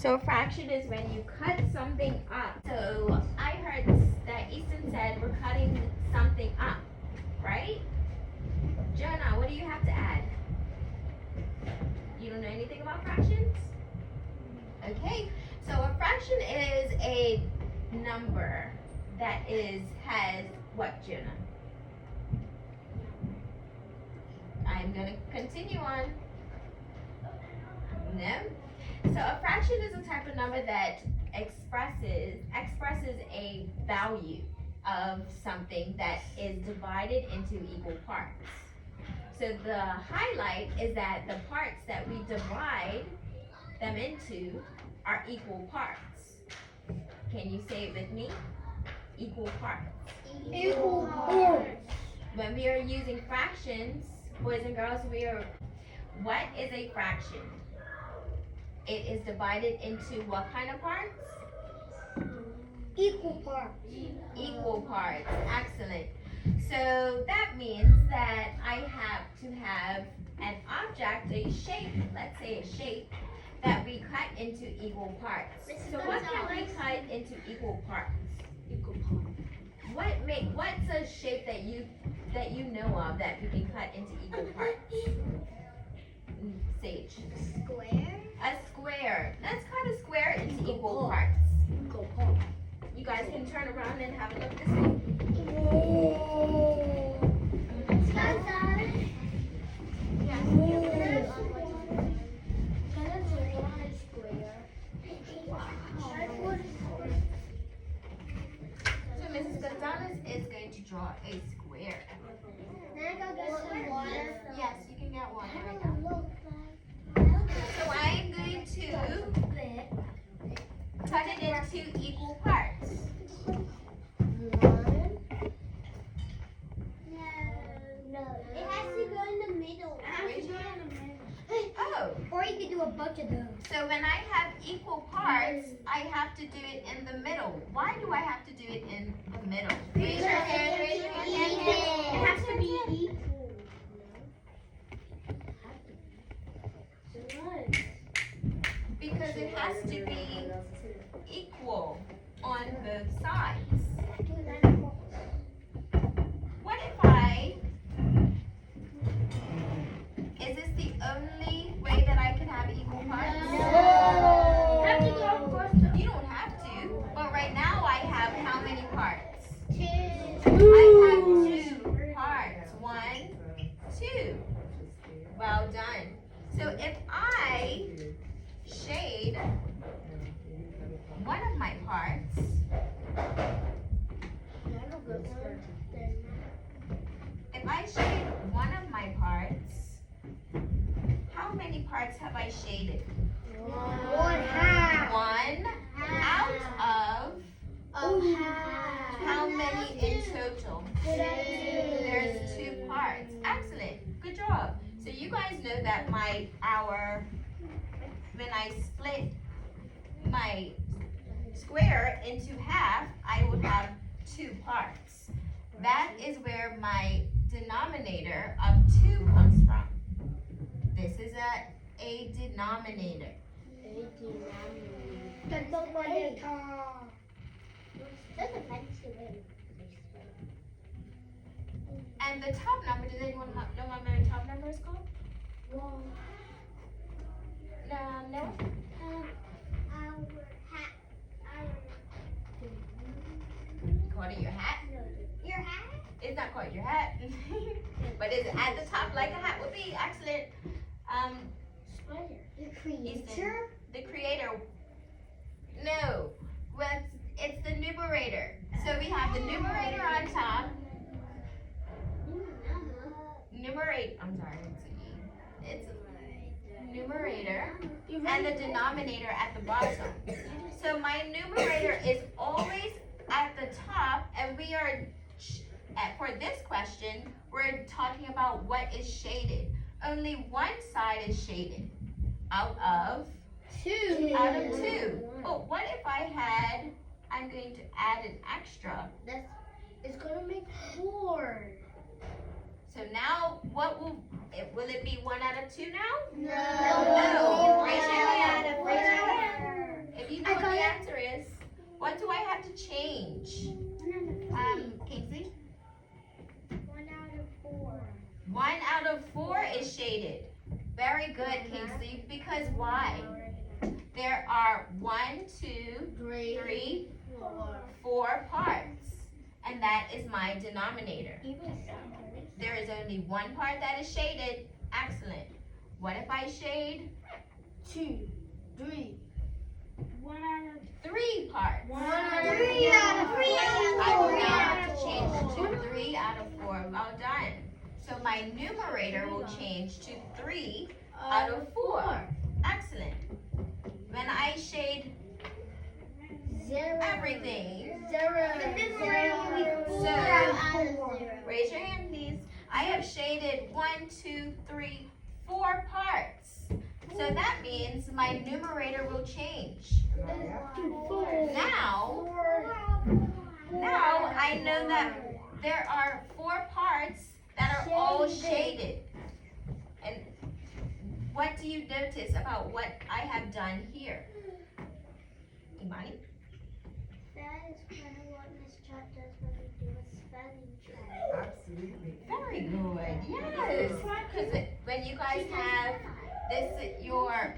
So a fraction is when you cut something up. So I heard that Easton said we're cutting something up, right? Jonah, what do you have to add? You don't know anything about fractions? Okay, so a fraction is a number that has what, Jonah? I'm gonna continue on. No. So a fraction is a type of number that expresses a value of something that is divided into equal parts. So the highlight is that the parts that we divide them into are equal parts. Can you say it with me? Equal parts. Equal parts. When we are using fractions, boys and girls, what is a fraction? It is divided into what kind of parts? Equal parts. Equal parts. Excellent. So that means that I have to have an object, a shape, let's say a shape, that we cut into equal parts. So what can we cut into equal parts? Equal parts. What's a shape that you know of that we can cut into equal parts? Sage. Square. A square. Let's cut a square into equal parts. Equal parts. You guys can turn around and have a look this way. So Mrs. Gonzalez is going to draw a square. Yes, you can get water right now. So I am going to cut it into equal parts. It has to go in the middle. Oh, Or you could do a bunch of those. so when I have equal parts, I have to do it in the middle. Why do I have to do it in the middle? Raise your hand, raise your hand. It has to be equal. Because it has to be equal on both sides. What if is this the only way that I can have equal parts? You don't have to, but right now I have how many parts? I have 2 parts. 1, 2. Well done. So if I shade one of my parts, if I shade one of my parts, how many parts have I shaded? One half. 1 out of how many in total? There's 2 parts. Excellent. Good job. So you guys know that when I split my square into half, I would have 2 parts. That is where my denominator of 2 comes from. This is a denominator. And the top number, does anyone know what my top number is called? No? Call it your hat? Your hat? It's not called your hat. But it's at the top like a hat would be. Excellent. The Easton, creator? the creator. No. Well, it's the numerator. So we have the numerator on top. I'm sorry, it's numerator and the denominator at the bottom. So my numerator is always at the top, and we are, for this question, we're talking about what is shaded. Only one side is shaded out of 2. Out of 2. But what if I'm going to add an extra. It's gonna make 4. So now, will it be 1 out of 2 now? No. Raise your hand. Raise your hand. to change. Kingsley? 1 out of 4. 1 out of 4 is shaded. Very good, Kingsley. Because why? There are 1, 2, 3, 4 parts. And that is my denominator. There is only 1 part that is shaded. Excellent. What if I shade 2, 3. 1 out of 3 parts? 3 out of 3. I will now have to change it to 3 out of 4. Well done. So my numerator will change to 3 out of 4. Excellent. When I shade 0. everything, 0. raise your hand please. I have shaded 1, 2, 3, 4 parts. So that means my numerator will change. Now I know that there are 4 parts that are all shaded. And what do you notice about what I have done here? Imani? That is kind of what Miss Chat does when we do a spelling check. Absolutely. Very good. Yes. Because when you guys have this, your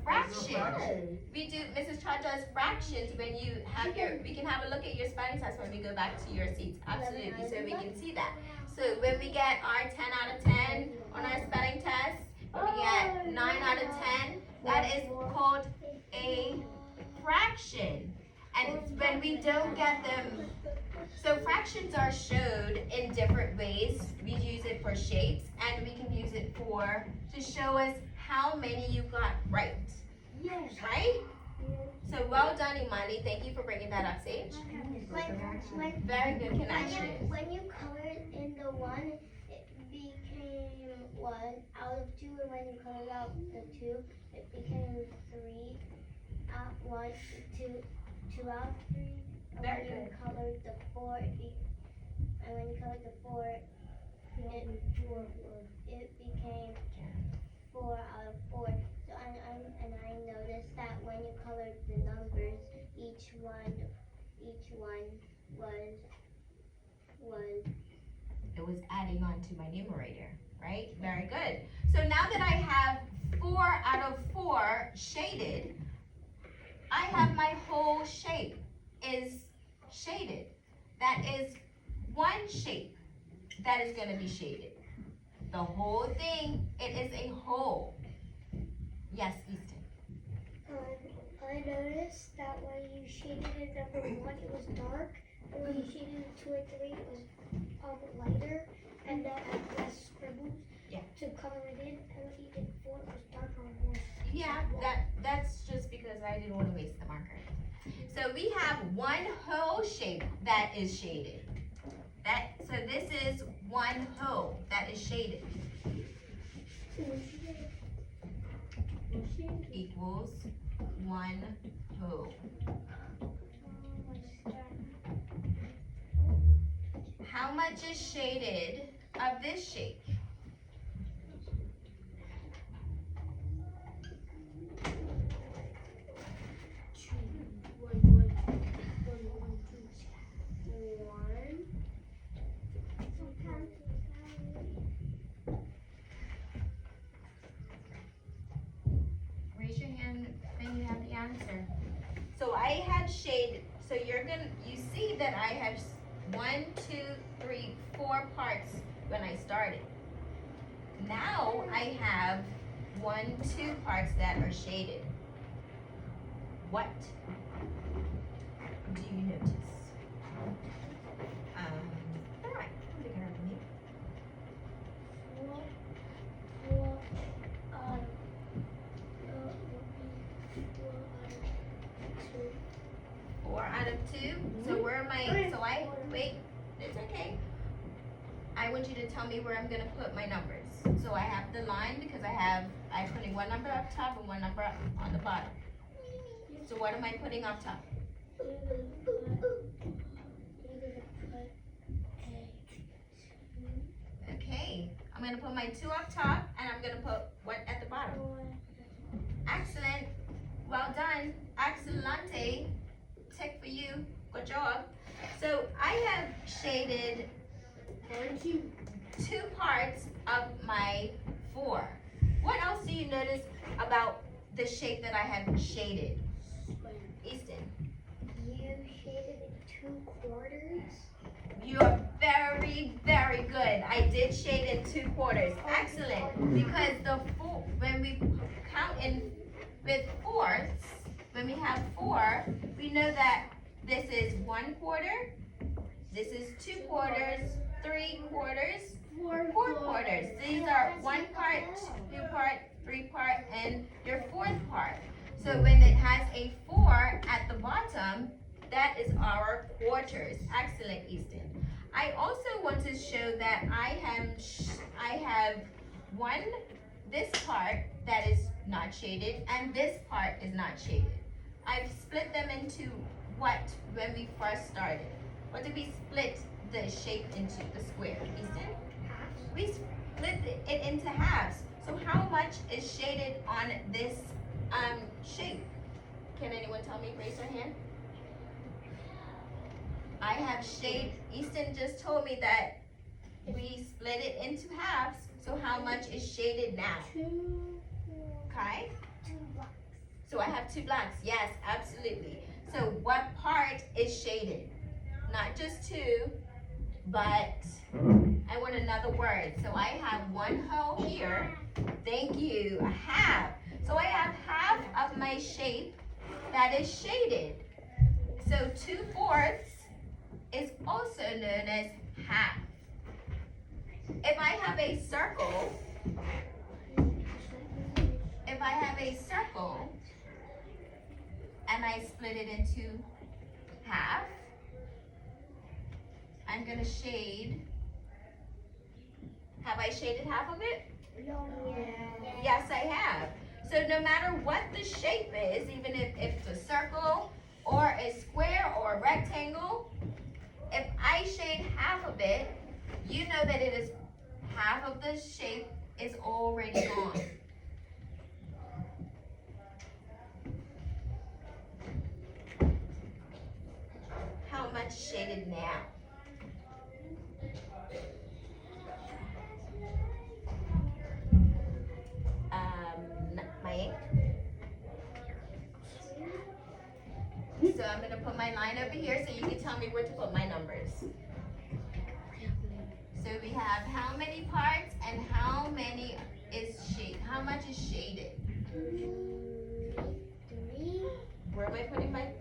fraction. We do, Mrs. Cha does fractions when you have we can have a look at your spelling test when we go back to your seats. Absolutely. So we can see that. So when we get our 10 out of 10 on our spelling test, when we get 9 out of 10, that is called a fraction. And when we don't get them, so fractions are showed in different ways. We use it for shapes, and we can use it to show us how many you got right. Yes. Right? So well done, Imani. Thank you for bringing that up, Sage. Very good connection. When you colored in the 1, it became 1 out of 2, and when you colored out the 2, it became 3 out 1, 2 out of 3. And Very when you good. colored the 4, and when you colored the 4, it became 4 out of 4. So I noticed that when you colored the numbers, each one was It was adding on to my numerator, right? Very good. So now that I have 4 out of 4 shaded, I have my whole shape is shaded. That is one shape that is going to be shaded. The whole thing, it is a whole. Yes, Easton. I noticed that when you shaded in number 1, it was dark, and when you shaded in 2 and 3, it was lighter, and then I had less scribbles to color it in, and when you did 4, it was darker and more. Yeah, that's just because I didn't want to waste the marker. So we have one whole shape that is shaded. So this is one whole that is shaded. Equals one whole. How much is shaded of this shape? Raise your hand when you have the answer. So I have shaded, so you see that I have 1, 2, 3, 4 parts when I started. Now I have 1, 2 parts that are shaded. What do you notice? All right, pick it up for me. 4 out of 2. So where am I? So wait, it's okay. I want you to tell me where I'm gonna put my numbers. So I have the line because I'm putting one number up top and one number up on the bottom. So what am I putting up top? Okay, I'm gonna put my 2 up top and I'm gonna put what at the bottom? Excellent. Well done. Excellente. Tick for you. Good job. So I have shaded 2 parts of my 4. What else do you notice about the shape that I have shaded? Easton. You shaded in 2 quarters. You are very, very good. I did shade in 2 quarters. Excellent. Because when we count in with fourths, when we have 4, we know that this is 1 quarter, this is 2 quarters, 3 quarters, 4 quarters. These are 1 part, 2 part, 3 part, and your 4th part. So when it has a 4 at the bottom, that is our quarters. Excellent, Easton. I also want to show that I have this part that is not shaded, and this part is not shaded. I've split them into what when we first started? What did we split the shape into, the square, Easton? We split it into halves. So how much is shaded on this shape? Can anyone tell me? Raise their hand. I have shade. Easton just told me that we split it into halves. So how much is shaded now? 2. Okay. 2 blocks. So I have 2 blocks. Yes, absolutely. So what part is shaded? Not just 2, but I want another word. So I have 1 whole here. Thank you. A half. So I have half of my shape that is shaded. So 2/4 is also known as half. If I have a circle, and I split it into half, I'm gonna shade. Have I shaded half of it? No. Yes, I have. So no matter what the shape is, even if it's a circle or a square or a rectangle, if I shade half of it, you know that it is half of the shape is already gone. How much shaded now? My ink. So I'm gonna put my line over here so you can tell me where to put my numbers. So we have how many parts and how many is shaded? How much is shaded? 3. Where am I putting my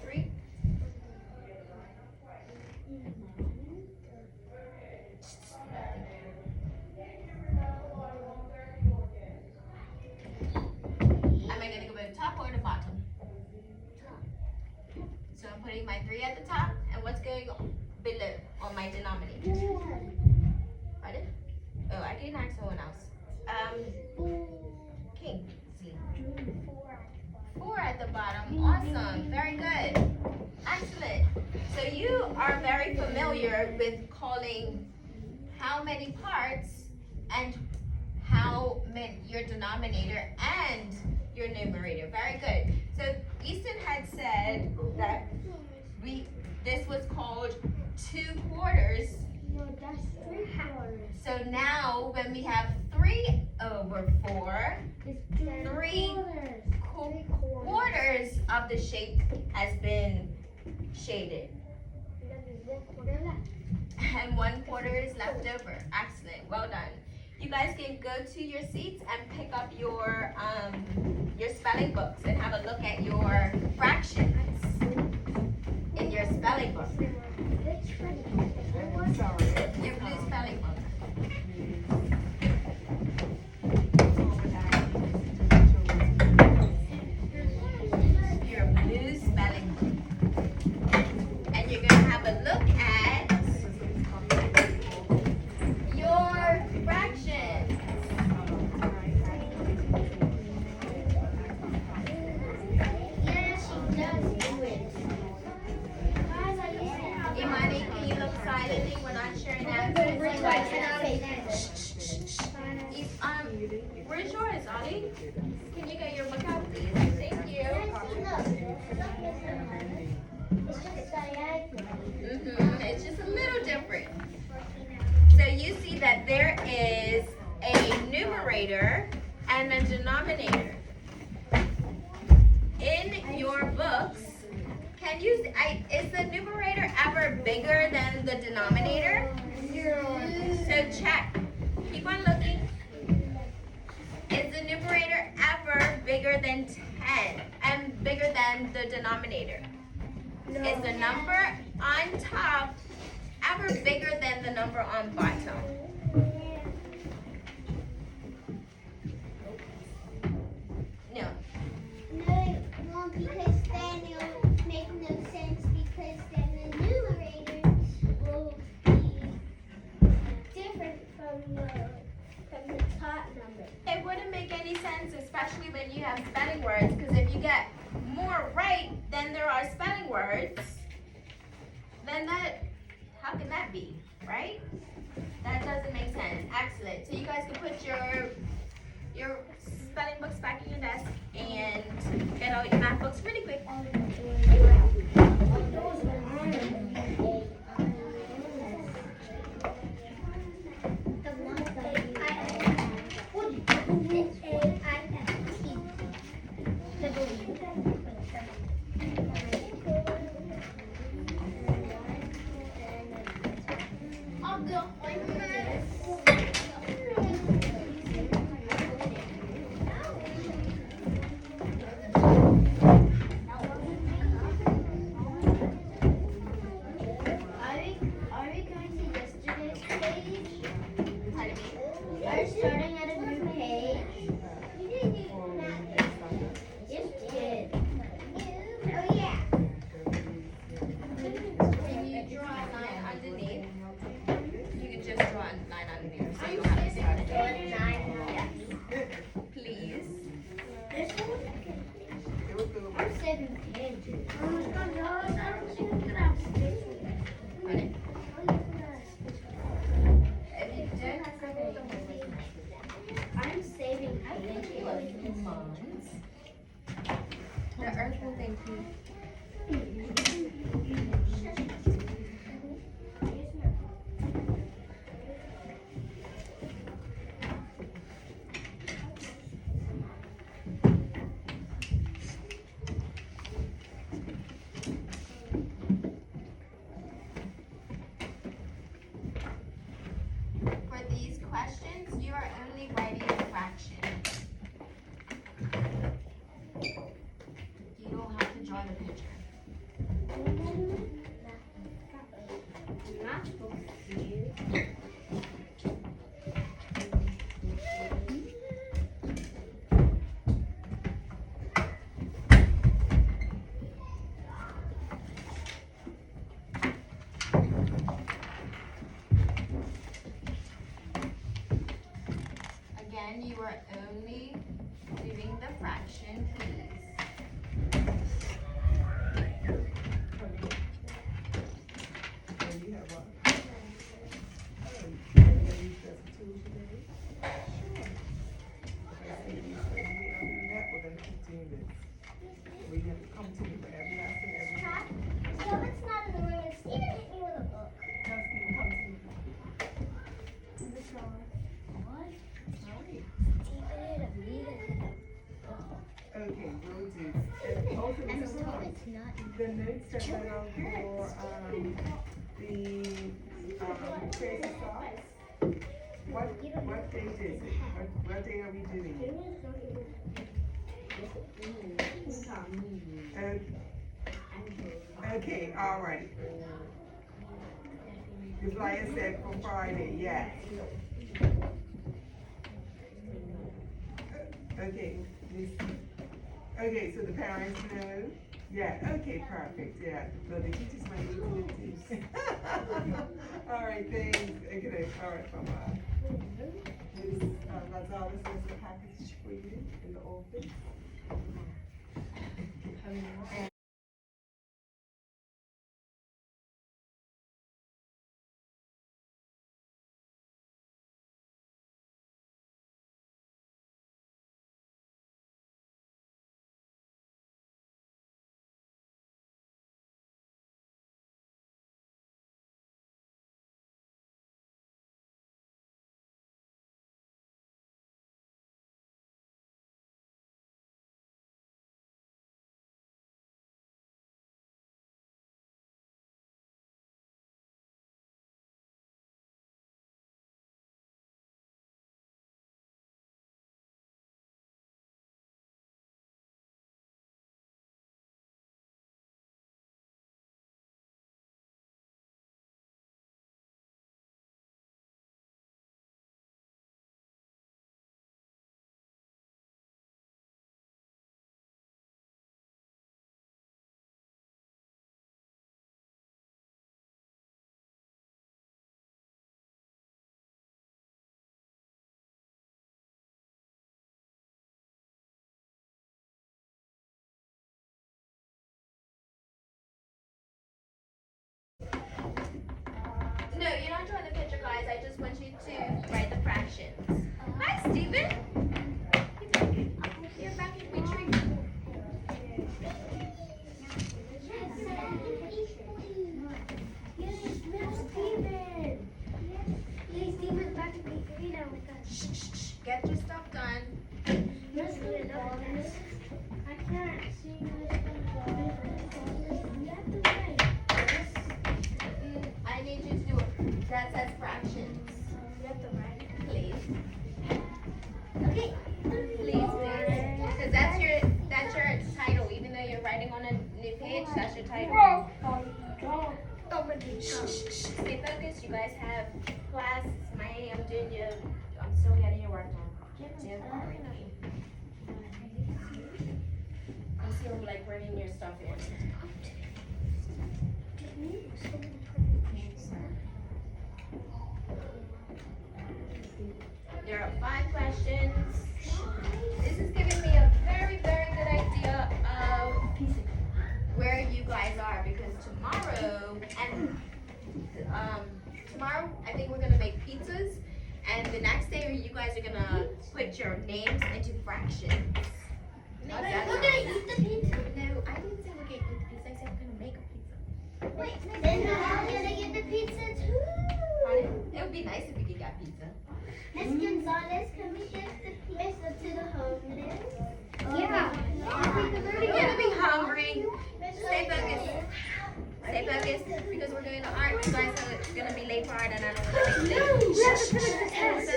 3? Am I gonna go to the top or the bottom? So I'm putting my 3 at the top, and what's going below on my denominator? Pardon? Oh, I didn't ask someone else. King. See. 4 at the bottom. Awesome. Very good. Excellent. So you are very familiar with calling how many parts and how many your denominator and your numerator. Very good. So Easton had said that this was called 2/4. No, that's 3/4. So now when we have 3/4, It's 3 quarters of the shape has been shaded. And 1/4 is left over. Excellent. Well done. You guys can go to your seats and pick up your spelling books and have a look at your fractions in your spelling book. Your blue spelling book. Your blue spelling book. And you're going to have a look at your fractions. Yes, she does do it. Imani, can you look silently? We're not sure. Can you, is the numerator ever bigger than the denominator? So check. Keep on looking. Is the numerator ever bigger than 10 and bigger than the denominator? No. Is the number on top ever bigger than the number on bottom? No. No, it won't, because then it'll make no sense, because then the numerator will be different from the top number. It wouldn't make any sense, especially when you have spelling words, because if you get more right than there are spelling words, then that, how can that be, right? That doesn't make sense. Excellent. So you guys can put your spelling books back in your desk and get out your math books really quick. Starting at a new page. You didn't do that. Yes, you did. Oh, yeah. When you draw a line underneath, you can just draw a line underneath, so you don't have to start it. Yes. Please. This one? I'm 17. Oh my God, I don't think we could have space. Honey. If you don't have something, I'm saving. I think you love months. The earth will thank you. For these questions, you are only writing a fraction. You don't have to draw the picture. Not supposed to use. Again, you are only doing the fraction, please. We have to come to you for every lesson, every time. So it's not in the room, and Steven hit me with a book. Now, Stephen, come to me. What? Sorry. Steven hit me with Okay, will do. Also, a this is book. one. It's not. The notes that went out for, crazy socks. What date is it? What day are we doing it? Okay, all right. The flyer said for Friday, yes. Okay, okay, so the parents know? Yeah, okay, perfect, yeah. So the teachers might need to know too. All right, thanks. Okay, all right, bye-bye. Ms. Gonzalez has a package for you in the office. fractions. Hi, Stephen. You're back in retreat. Get your stuff done. I need you to do it. That says fractions. Please. Please. Because that's your title. Even though you're writing on a new page, that's your title. Stay focused. You guys have class. I'm still getting your work done. I'm still like bringing your stuff in. There are 5 questions. This is giving me a very, very good idea of where you guys are, because tomorrow I think we're gonna make pizzas, and the next day you guys are gonna put your names into fractions. We're gonna eat the pizza. No, I didn't say we're gonna eat the pizza. I said we're gonna make a pizza. Wait, then I'm gonna get the pizza too. It would be nice if we could get pizza. Miss Gonzalez, can we get the pizza to the homeless? Yeah. You're gonna be hungry. Stay focused. Stay focused, because we're doing the art. You guys are gonna be late for art, and I don't want to be late. Stay focused.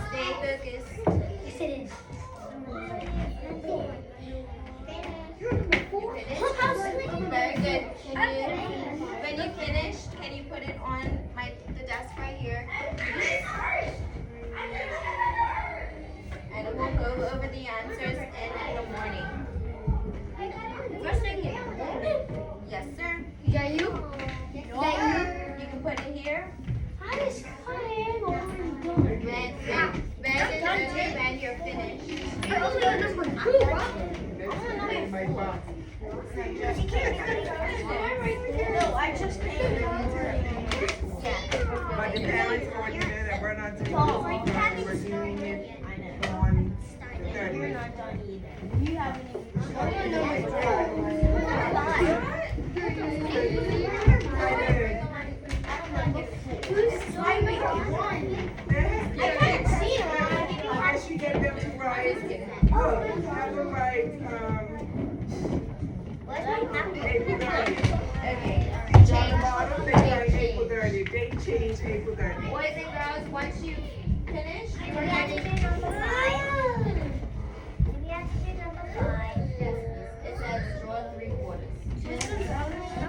Stay focused. Yes, it is. Very good. When you finish, can you put it on the desk right here? And we'll go over the answers in the morning. First thing in the morning. Yes, sir. Is that you? You can put it here. I just am already done. When you're finished. I only got number 2, bro. My box. No, I just paid. But the parents already know that we're not doing this. We're doing it on the 30th. You haven't Unless you get them to write, have them write, April 30th. Okay. Down the bottom, they write April 30th. Date change April 30th. Boys and girls, once you